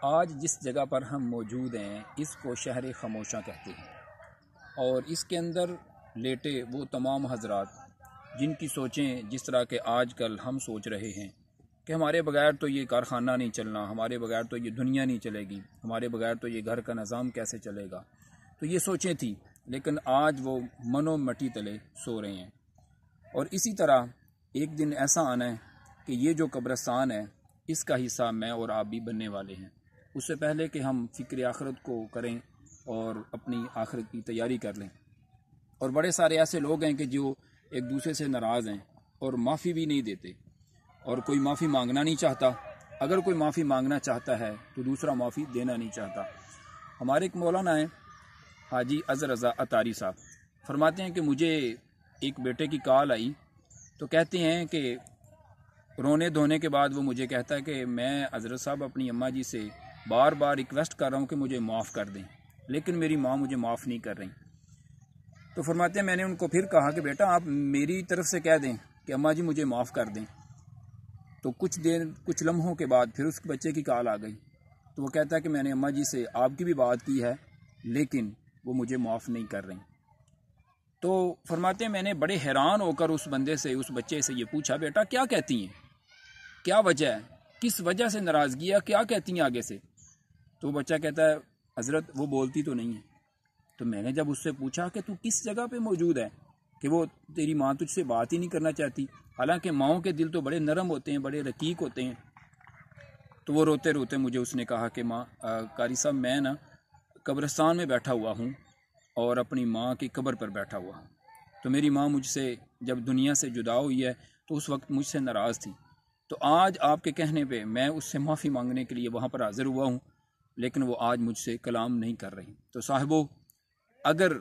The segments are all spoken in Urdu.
آج جس جگہ پر ہم موجود ہیں اس کو شہر خاموشاں کہتے ہیں، اور اس کے اندر لیٹے وہ تمام حضرات جن کی سوچیں جس طرح کے آج کل ہم سوچ رہے ہیں کہ ہمارے بغیر تو یہ کارخانہ نہیں چلنا، ہمارے بغیر تو یہ دنیا نہیں چلے گی، ہمارے بغیر تو یہ گھر کا نظام کیسے چلے گا. تو یہ سوچیں تھیں، لیکن آج وہ منو مٹی تلے سو رہے ہیں. اور اسی طرح ایک دن ایسا آنا ہے کہ یہ جو قبرستان ہے اس کا حصہ میں اور آپ بھی بننے والے ہیں. اس سے پہلے کہ ہم فکر آخرت کو کریں اور اپنی آخرت کی تیاری کر لیں. اور بڑے سارے ایسے لوگ ہیں کہ جو ایک دوسرے سے ناراض ہیں اور معافی بھی نہیں دیتے، اور کوئی معافی مانگنا نہیں چاہتا. اگر کوئی معافی مانگنا چاہتا ہے تو دوسرا معافی دینا نہیں چاہتا. ہمارے ایک مولانا ہیں حاجی اظہر رضا اطاری صاحب، فرماتے ہیں کہ مجھے ایک بیٹے کی کال آئی تو کہتے ہیں کہ رونے دھونے کے بعد وہ مجھے کہتا ہے کہ میں حضرت صاحب اپنی اماں جی سے بار بار ریکویسٹ کر رہا ہوں کہ مجھے معاف کر دیں، لیکن میری ماں مجھے معاف نہیں کر رہی. تو فرماتے ہیں میں نے ان کو پھر کہا کہ بیٹا آپ میری طرف سے کہہ دیں کہ اماں جی مجھے معاف کر دیں. تو کچھ لمحوں کے بعد پھر اس بچے کی کال آ گئی تو وہ کہتا ہے کہ میں نے اماں جی سے آپ کی بھی بات کی ہے لیکن وہ مجھے معاف نہیں کر رہی. تو فرماتے ہیں میں نے بڑے حیران ہو کر اس بندے سے، اس بچے سے یہ پوچھا بیٹا کیا کہتی ہیں، کیا وجہ ہے، کس وجہ سے ناراضگی ہے، کیا کہتی ہیں آگے سے. تو وہ بچہ کہتا ہے حضرت وہ بولتی تو نہیں ہے. تو میں نے جب اس سے پوچھا کہ تو کس جگہ پہ موجود ہے کہ وہ تیری ماں تجھ سے بات ہی نہیں کرنا چاہتی، حالانکہ ماؤں کے دل تو بڑے نرم ہوتے ہیں، بڑے رقیق ہوتے ہیں. تو وہ روتے روتے مجھے اس نے کہا کہ ماں قاری صاحب میں نا قبرستان میں بیٹھا ہوا ہوں اور اپنی ماں کی قبر پر بیٹھا ہوا ہوں. تو میری ماں مجھ سے جب دنیا سے جدا ہوئی ہے تو اس وقت مجھ سے ناراض تھی. تو آج آپ کے کہنے پہ میں اس سے معافی مانگنے کے لیے وہاں پر حاضر ہوا ہوں، لیکن وہ آج مجھ سے کلام نہیں کر رہی. تو صاحبو، اگر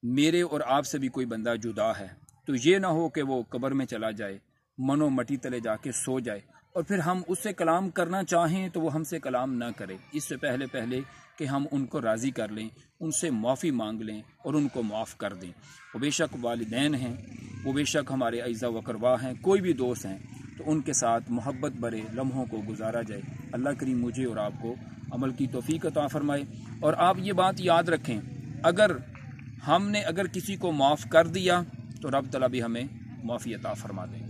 میرے اور آپ سے بھی کوئی بندہ جدا ہے تو یہ نہ ہو کہ وہ قبر میں چلا جائے، منو مٹی تلے جا کے سو جائے، اور پھر ہم اس سے کلام کرنا چاہیں تو وہ ہم سے کلام نہ کرے. اس سے پہلے کہ ہم ان کو راضی کر لیں، ان سے معافی مانگ لیں اور ان کو معاف کر دیں. وہ بے شک والدین ہیں، وہ بے شک ہمارے اعزا و اقربا ہیں، کوئی بھی دوست ہیں، تو ان کے ساتھ محبت بھرے لمحوں کو گزارا جائے. اللہ کریم مجھے اور آپ کو عمل کی توفیق عطا فرمائے. اور آپ یہ بات یاد رکھیں، اگر ہم نے کسی کو معاف کر دیا تو رب تعالیٰ بھی ہمیں معافی عطا فرما دیں.